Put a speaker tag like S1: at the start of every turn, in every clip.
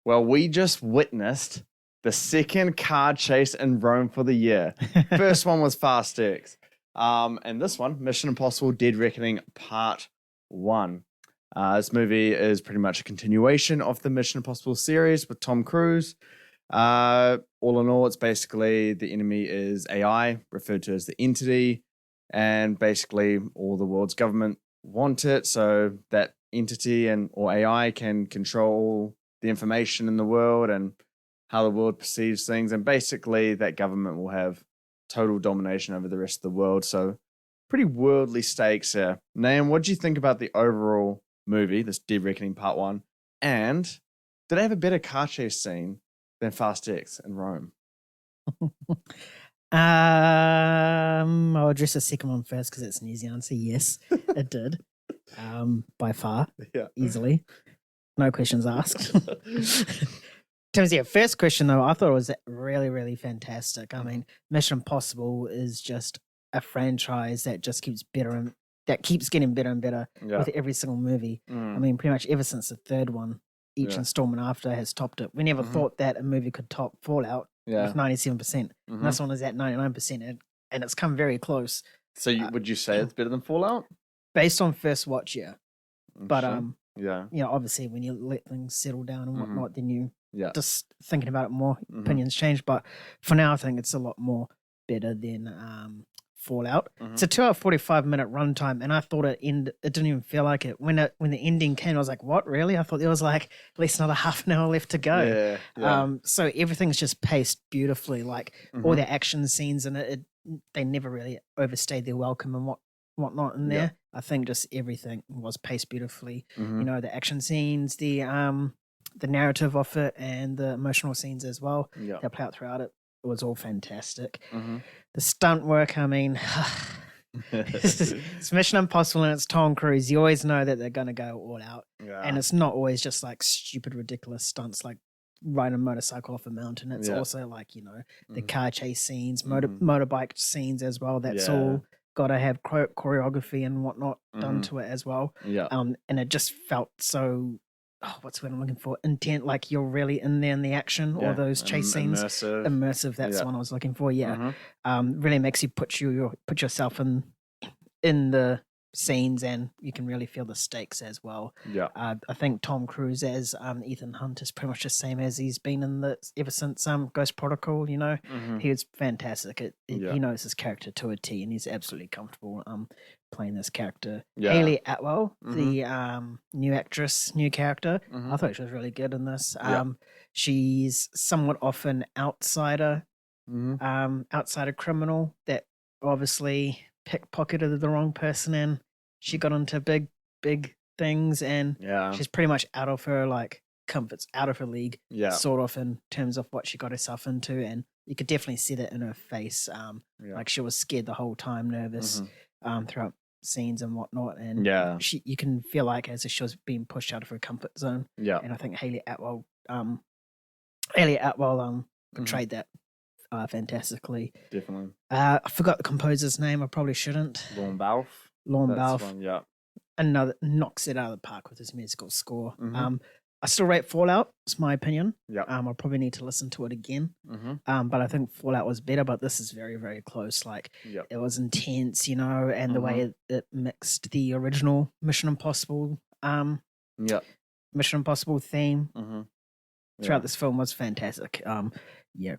S1: Well, we just witnessed the second car chase in Rome for the year. First one was Fast X. And this one, Mission Impossible Dead Reckoning Part 1. This movie is pretty much a continuation of the Mission Impossible series with Tom Cruise. All in all, it's basically the enemy is AI, referred to as the entity, and basically all the world's government want it, so that entity or AI can control the information in the world and how the world perceives things, and basically that government will have total domination over the rest of the world. So pretty worldly stakes here. Nam, what do you think about the overall movie, this Dead Reckoning Part 1? And did they have a better car chase scene than Fast X in Rome?
S2: I'll address the second one first because it's an easy answer. Yes, it did. By far, easily. No questions asked. First question though, I thought it was really, really fantastic. I mean, Mission Impossible is just a franchise that just keeps getting better and better with every single movie. I mean, pretty much ever since the third one, each installment after has topped it. We never thought that a movie could top Fallout with 97%. And this one is at 99%, and it's come very close.
S1: So would you say it's better than Fallout?
S2: Based on first watch, yeah. But
S1: yeah,
S2: obviously when you let things settle down and whatnot, then you just thinking about it more, opinions change. But for now, I think it's a lot more better than Fallout. It's a 2 hour 45-minute runtime, and I thought it didn't even feel like it. When the ending came, I was like, what, really? I thought there was like at least another half an hour left to go. So everything's just paced beautifully, like all the action scenes, and they never really overstayed their welcome and whatnot in there. I think just everything was paced beautifully. You know, the action scenes, the narrative of it, and the emotional scenes as well that play out throughout it. It was all fantastic. The stunt work, I mean, it's Mission Impossible and it's Tom Cruise. You always know that they're going to go all out. And it's not always just like stupid, ridiculous stunts like riding a motorcycle off a mountain. It's also like, you know, the car chase scenes, motorbike scenes as well. That's all got to have choreography and whatnot done to it as well. And it just felt so... what's what I'm looking for? Intent, like you're really in there in the action, or those chase scenes. Immersive. That's the one I was looking for. Really makes you put yourself in the scenes, and you can really feel the stakes as well. I think Tom Cruise as Ethan Hunt is pretty much the same as he's been in ever since Ghost Protocol. You know, he was fantastic. He knows his character to a T, and he's absolutely comfortable playing this character. Hayley Atwell, the new character, I thought she was really good in this. She's somewhat of an outsider criminal that obviously pickpocketed the wrong person, and she got into big things, and she's pretty much out of her like comforts, out of her league, sort of, in terms of what she got herself into. And you could definitely see that in her face. Like she was scared the whole time, nervous throughout scenes and whatnot, and you can feel like as if she was being pushed out of her comfort zone. And I think Hayley Atwell portrayed that fantastically.
S1: Definitely.
S2: I forgot the composer's name. I probably shouldn't.
S1: Lorne Balfe.
S2: Another knocks it out of the park with his musical score. I still rate Fallout. It's my opinion. I'll probably need to listen to it again. But I think Fallout was better, but this is very, very close. Like it was intense, you know, and the way it mixed the original Mission Impossible theme throughout this film was fantastic.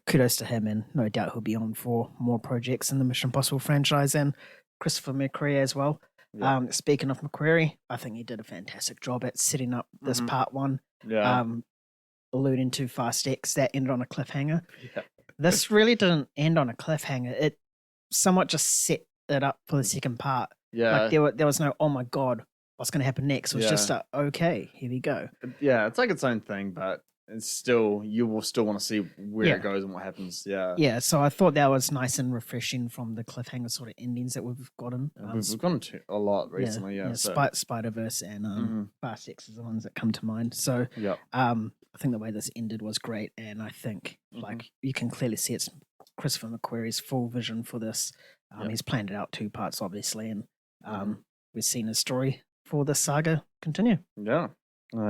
S2: Kudos to him, and no doubt he'll be on for more projects in the Mission Impossible franchise, and Christopher McQuarrie as well. Speaking of McQuarrie, I think he did a fantastic job at setting up this part 1. Alluding to Fast X, that ended on a cliffhanger. This really didn't end on a cliffhanger. It somewhat just set it up for the second part. Like there was no, oh my god, what's going to happen next? It was just okay, here we go.
S1: It's like its own thing, but it's still, you will still want to see where it goes and what happens.
S2: So I thought that was nice and refreshing from the cliffhanger sort of endings that we've gotten.
S1: We've gotten to a lot recently.
S2: Spider-Verse and Fast X is the ones that come to mind. So I think the way this ended was great, and I think like you can clearly see it's Christopher McQuarrie's full vision for this. He's planned it out 2 parts, obviously, and we've seen his story for the saga continue.
S1: I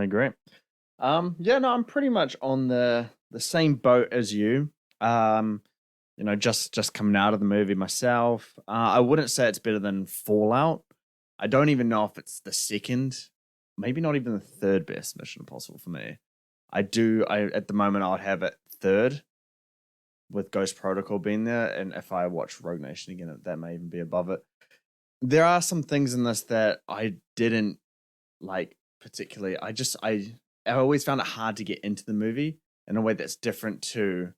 S1: agree. Yeah, no, I'm pretty much on the same boat as you. Um, just coming out of the movie myself. I wouldn't say it's better than Fallout. I don't even know if it's the second, maybe not even the third best Mission Impossible for me. I at the moment I would have it third with Ghost Protocol being there, and if I watch Rogue Nation again, that may even be above it. There are some things in this that I didn't like particularly. I always found it hard to get into the movie in a way that's different to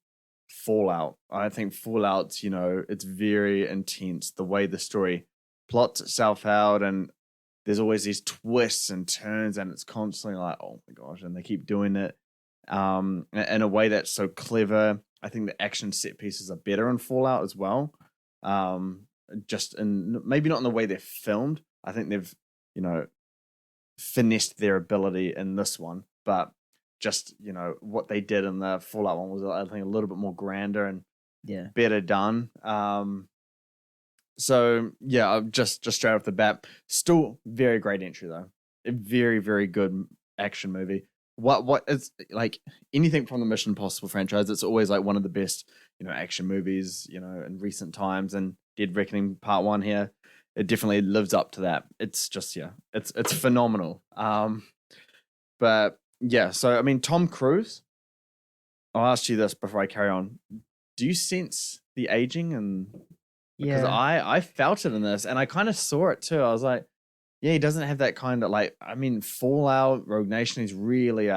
S1: Fallout. I think Fallout's, it's very intense the way the story plots itself out, and there's always these twists and turns, and it's constantly like, oh my gosh, and they keep doing it in a way that's so clever. I think the action set pieces are better in Fallout as well. Just in maybe not in the way they're filmed. I think they've, you know, finessed their ability in this one, but just what they did in the Fallout one was, I think, a little bit more grander and better done. So yeah, just straight off the bat, still very great entry though. A very, very good action movie. What is like anything from the Mission Impossible franchise? It's always like one of the best action movies in recent times, and Dead Reckoning Part 1 here, it definitely lives up to that. It's just it's phenomenal. But yeah, so I mean, Tom Cruise. I'll ask you this before I carry on. Do you sense the aging? And because I felt it in this, and I kind of saw it too. I was like, yeah, he doesn't have that kind of like. I mean, Fallout, Rogue Nation, he's really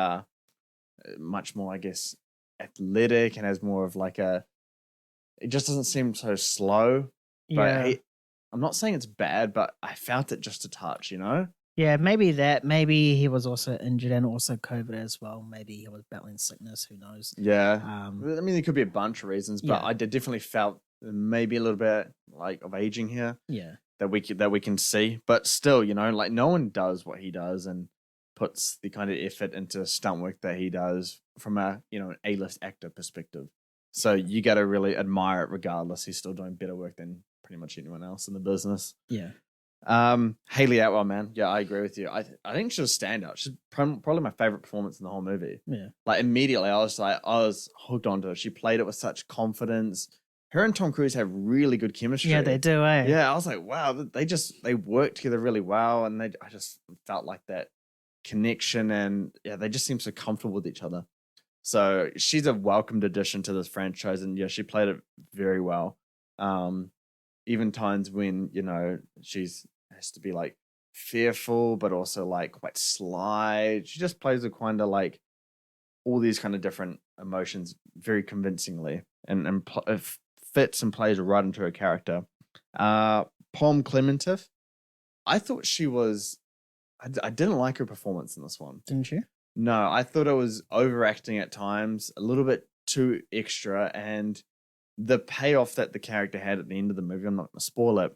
S1: much more, I guess, athletic and has more of like a. It just doesn't seem so slow. But I'm not saying it's bad, but I felt it just a touch,
S2: Yeah, maybe that. Maybe he was also injured and also COVID as well. Maybe he was battling sickness. Who knows?
S1: Yeah. I mean, there could be a bunch of reasons, but I definitely felt maybe a little bit like of aging here.
S2: Yeah.
S1: That we can see, but still, like no one does what he does and puts the kind of effort into stunt work that he does from a an A-list actor perspective. So you got to really admire it. Regardless, he's still doing better work than pretty much anyone else in the business.
S2: Yeah.
S1: Hayley Atwell, man. Yeah, I agree with you. I think she's a standout. She's probably my favorite performance in the whole movie.
S2: Yeah.
S1: Like immediately, I was hooked onto her. She played it with such confidence. Her and Tom Cruise have really good chemistry.
S2: Yeah, they do, eh?
S1: Yeah, I was like, wow, they work together really well, and I just felt like that connection, and yeah, they just seem so comfortable with each other. So she's a welcomed addition to this franchise, and yeah, she played it very well. Even times when she's has to be like fearful, but also like quite sly. She just plays a kind of like all these kind of different emotions very convincingly, and fits and plays right into her character. Pom Klementieff, I thought she was. I didn't like her performance in this one.
S2: Didn't you?
S1: No, I thought it was overacting at times, a little bit too extra, and the payoff that the character had at the end of the movie, I'm not going to spoil it.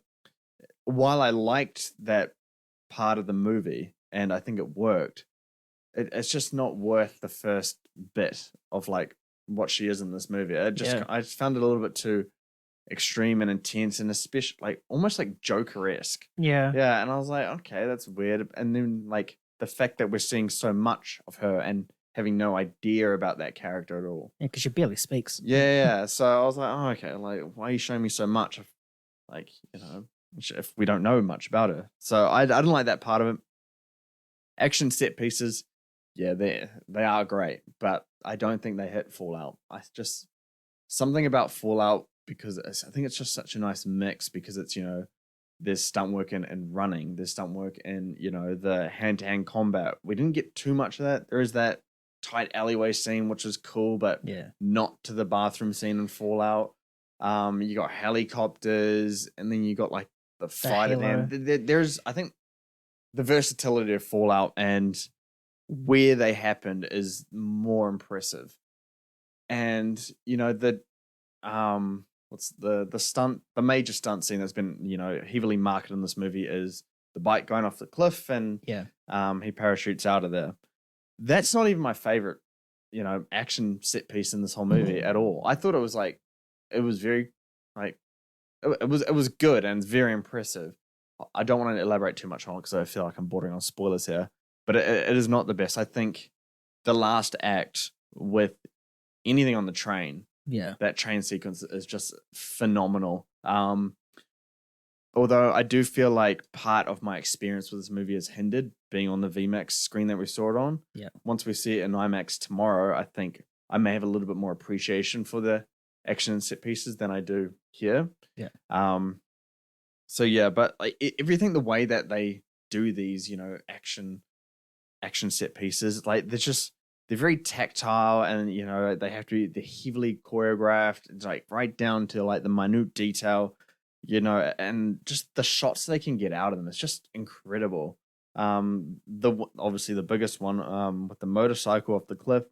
S1: While I liked that part of the movie, and I think it worked, it's just not worth the first bit of like what she is in this movie. I just found it a little bit too extreme and intense, and especially like almost like Joker-esque.
S2: Yeah.
S1: Yeah, and I was like, okay, that's weird. And then like the fact that we're seeing so much of her and having no idea about that character at all.
S2: Yeah, because she barely speaks.
S1: Yeah. So I was like, oh, okay, like why are you showing me so much of, like, if we don't know much about her? So I didn't like that part of it. Action set pieces, yeah, they are great, but I don't think they hit Fallout. Something about Fallout, because I think it's just such a nice mix, because it's there's stunt work and running, there's stunt work and the hand-to-hand combat. We didn't get too much of that. There is that tight alleyway scene, which is cool, but not to the bathroom scene in Fallout. You got helicopters, and then you got like the fight at the end. There's, I think, the versatility of Fallout and where they happened is more impressive. And the what's the major stunt scene that's been heavily marketed in this movie is the bike going off the cliff, and he parachutes out of there. That's not even my favorite action set piece in this whole movie at all. I thought it was like, it was very like, it was good and very impressive. I don't want to elaborate too much on it because I feel like I'm bordering on spoilers here, but it is not the best. I think the last act with anything on the train.
S2: Yeah.
S1: That train sequence is just phenomenal. Although I do feel like part of my experience with this movie is hindered being on the VMAX screen that we saw it on.
S2: Yeah.
S1: Once we see it in IMAX tomorrow, I think I may have a little bit more appreciation for the action and set pieces than I do here.
S2: Yeah.
S1: So yeah, but like everything, the way that they do these, action set pieces, like they're very tactile, and they have to be they're heavily choreographed. It's like right down to like the minute detail, and just the shots they can get out of them. It's just incredible. Obviously the biggest one, with the motorcycle off the cliff,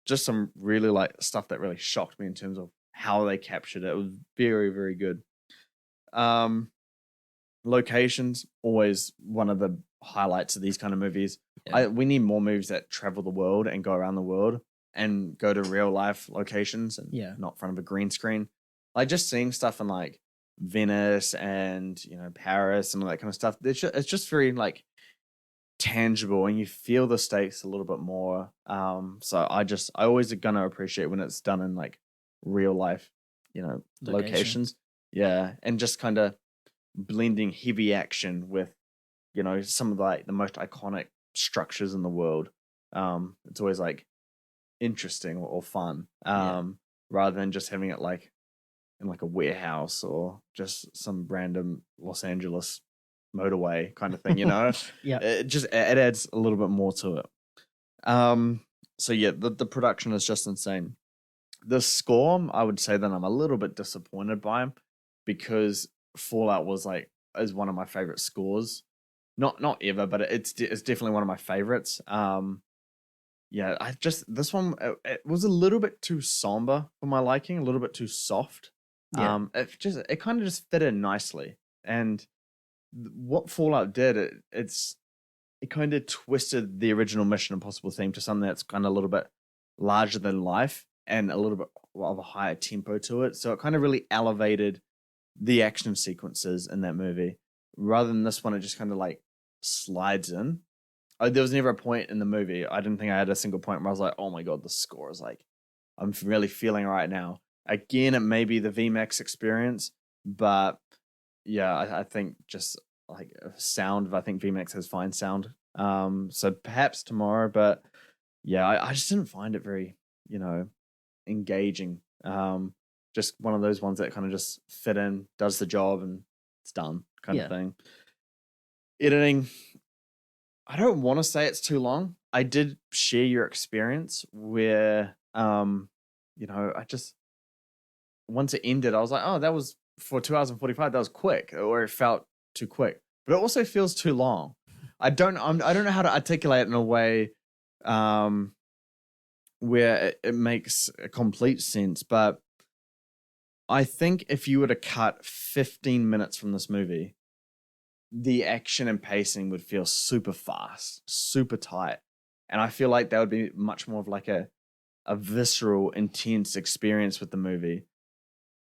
S1: just some really like stuff that really shocked me in terms of how they captured it. It was very, very good. Locations, always one of the highlights of these kind of movies.
S2: Yeah.
S1: We need more movies that travel the world and go around the world and go to real life locations and not in front of a green screen. Like just seeing stuff in like Venice and Paris and all that kind of stuff. It's just very like tangible, and you feel the stakes a little bit more. So I always gonna appreciate when it's done in like real life, locations. Yeah, and just kind of blending heavy action with some of like the most iconic structures in the world. It's always like interesting or fun, rather than just having it like in like a warehouse or just some random Los Angeles motorway kind of thing.
S2: Yeah.
S1: It adds a little bit more to it. So yeah, the production is just insane. The score, I would say that I'm a little bit disappointed by him, because Fallout is one of my favorite scores. Not ever, but it's definitely one of my favorites. This one, it was a little bit too somber for my liking, a little bit too soft.
S2: Yeah.
S1: It kind of just fit in nicely. And what Fallout did, it kind of twisted the original Mission Impossible theme to something that's kind of a little bit larger than life and a little bit of a higher tempo to it. So it kind of really elevated the action sequences in that movie. Rather than this one, it just kind of like slides in. There was never a point in the movie, I didn't think I had a single point where I was like, oh my God, the score is like, I'm really feeling right now. Again, it may be the VMAX experience, but yeah, I think just like sound, I think VMAX has fine sound. So perhaps tomorrow, but yeah, I just didn't find it very, engaging. Just one of those ones that kind of just fit in, does the job, and it's done kind of thing. Editing, I don't want to say it's too long. I did share your experience where, I just, once it ended, I was like, oh, that was for 2 hours and 45. That was quick, or it felt too quick, but it also feels too long. I don't know how to articulate it in a way, where it makes a complete sense. But I think if you were to cut 15 minutes from this movie, the action and pacing would feel super fast, super tight. And I feel like that would be much more of like a visceral, intense experience with the movie.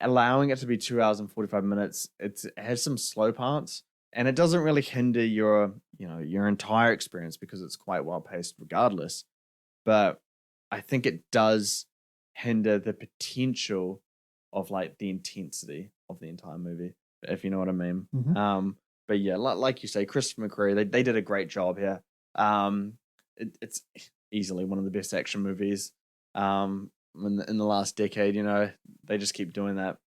S1: Allowing it to be 2 hours and 45 minutes, it has some slow parts, and it doesn't really hinder your entire experience because it's quite well paced regardless. But I think it does hinder the potential of like the intensity of the entire movie, if you know what I mean.
S2: Mm-hmm.
S1: But yeah, like you say, Christopher McQuarrie, they did a great job here. It's easily one of the best action movies in the last decade. They just keep doing that.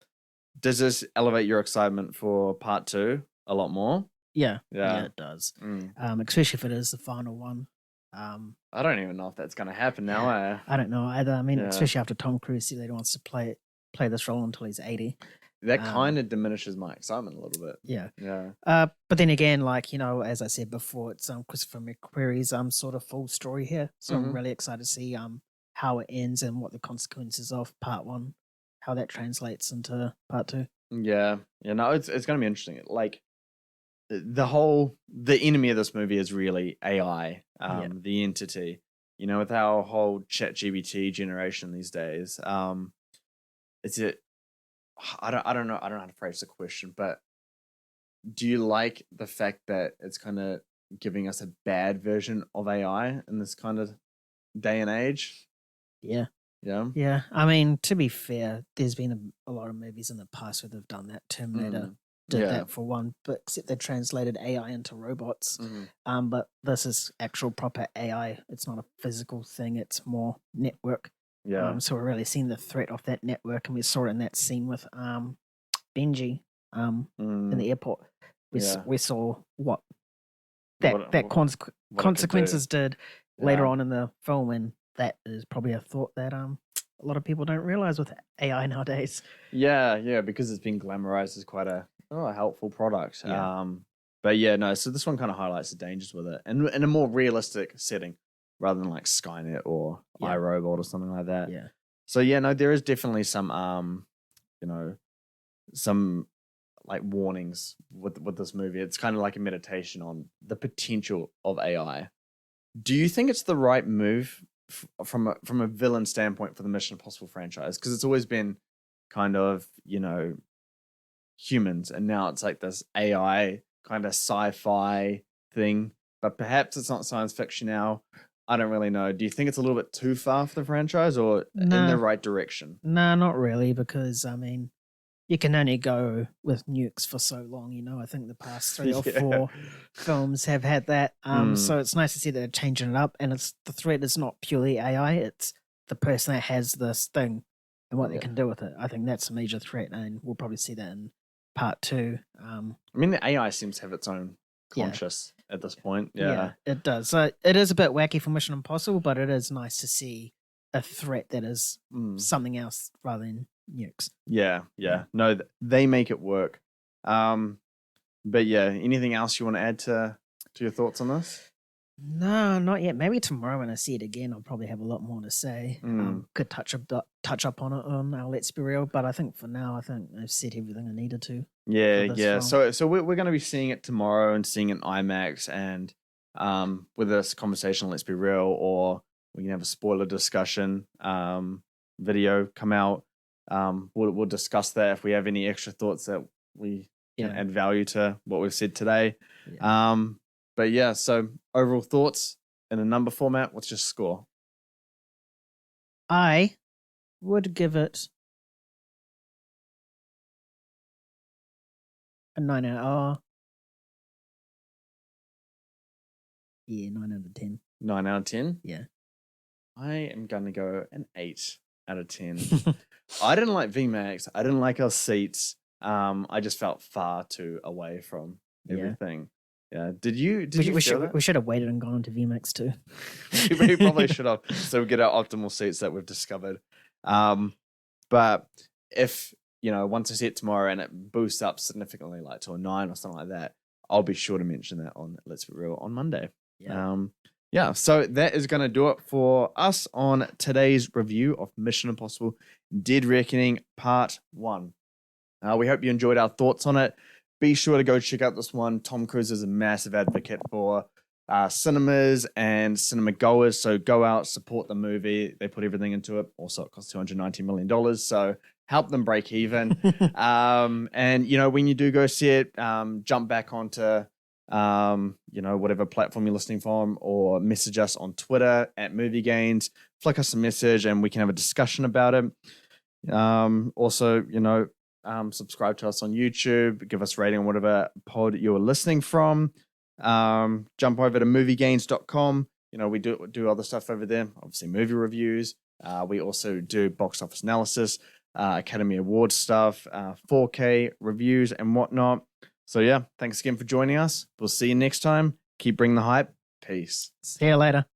S1: Does this elevate your excitement for part 2 a lot more?
S2: Yeah, it does. Especially if it is the final one.
S1: I don't even know if that's going to happen now.
S2: I don't know either. I mean, especially after Tom Cruise said he wants to play this role until he's 80.
S1: That kind of diminishes my excitement a little bit.
S2: Yeah. But then again, like, as I said before, it's Christopher McQuarrie's sort of full story here. So I'm really excited to see how it ends and what the consequences of part 1, how that translates into part 2.
S1: Yeah. No, it's going to be interesting. Like the enemy of this movie is really AI, the entity. With our whole ChatGPT generation these days, it's it. I don't know how to phrase the question, but do you like the fact that it's kind of giving us a bad version of AI in this kind of day and age.
S2: Yeah.
S1: Yeah.
S2: Yeah. I mean, to be fair, there's been a lot of movies in the past where they've done that. Terminator did that for one, but except they translated AI into robots. But this is actual proper AI. It's not a physical thing. It's more network.
S1: Yeah.
S2: So we're really seeing the threat of that network, and we saw it in that scene with Benji in the airport. We saw what consequences did later on in the film, and that is probably a thought that a lot of people don't realize with AI nowadays.
S1: Yeah, because it's been glamorized as quite a helpful product.
S2: Yeah.
S1: But yeah, no. So this one kind of highlights the dangers with it, and in a more realistic setting, rather than like Skynet or iRobot or something like that.
S2: Yeah.
S1: So yeah, no, there is definitely some some like warnings with this movie. It's kind of like a meditation on the potential of AI. Do you think it's the right move from a villain standpoint for the Mission Impossible franchise? Because it's always been kind of humans, and now it's like this AI kind of sci-fi thing. But perhaps it's not science fiction now. I don't really know. Do you think it's a little bit too far for the franchise, or in the right direction?
S2: No, not really, because I mean, you can only go with nukes for so long, I think the past 3 or 4 films have had that. So it's nice to see they're changing it up, and the threat is not purely AI, it's the person that has this thing and what they can do with it. I think that's a major threat, and we'll probably see that in part 2.
S1: I mean, the AI seems to have its own conscious at this point. Yeah,
S2: it does. So it is a bit wacky for Mission Impossible, but it is nice to see a threat that is something else rather than nukes.
S1: Yeah. No, they make it work. But yeah, anything else you want to add to your thoughts on this?
S2: No, not yet. Maybe tomorrow when I see it again, I'll probably have a lot more to say. Could touch up on it on our Let's Be Real, but I think for now, I think I've said everything I needed to.
S1: Yeah. Film. So we're going to be seeing it tomorrow and seeing it in IMAX, and with this conversation, Let's Be Real, or we can have a spoiler discussion video come out. We'll discuss that if we have any extra thoughts that we can add value to what we've said today. But yeah, so overall thoughts in a number format, what's your score?
S2: I would give it a 9 out of 9 out of 10.
S1: 9 out of 10?
S2: Yeah.
S1: I am going to go an 8 out of 10. I didn't like VMAX. I didn't like our seats. I just felt far too away from everything. Yeah. Did you feel that?
S2: We should have waited and gone to VMAX too.
S1: We probably should have, so we get our optimal seats that we've discovered. But if once I see it tomorrow and it boosts up significantly, like to a 9 or something like that, I'll be sure to mention that on Let's Be Real on Monday. So that is going to do it for us on today's review of Mission Impossible Dead Reckoning Part 1. We hope you enjoyed our thoughts on it. Be sure to go check out this one. Tom Cruise is a massive advocate for cinemas and cinema goers, so go out, support the movie. They put everything into it. Also, it costs $290 million, so help them break even. And when you do go see it, jump back onto whatever platform you're listening from, or message us on Twitter at MovieGains. Flick us a message and we can have a discussion about it. Also, subscribe to us on YouTube, give us a rating on whatever pod you're listening from. Jump over to moviegains.com. We do other stuff over there, obviously movie reviews. We also do box office analysis, Academy Awards stuff, 4K reviews and whatnot. So yeah, thanks again for joining us. We'll see you next time. Keep bringing the hype. Peace.
S2: See you later.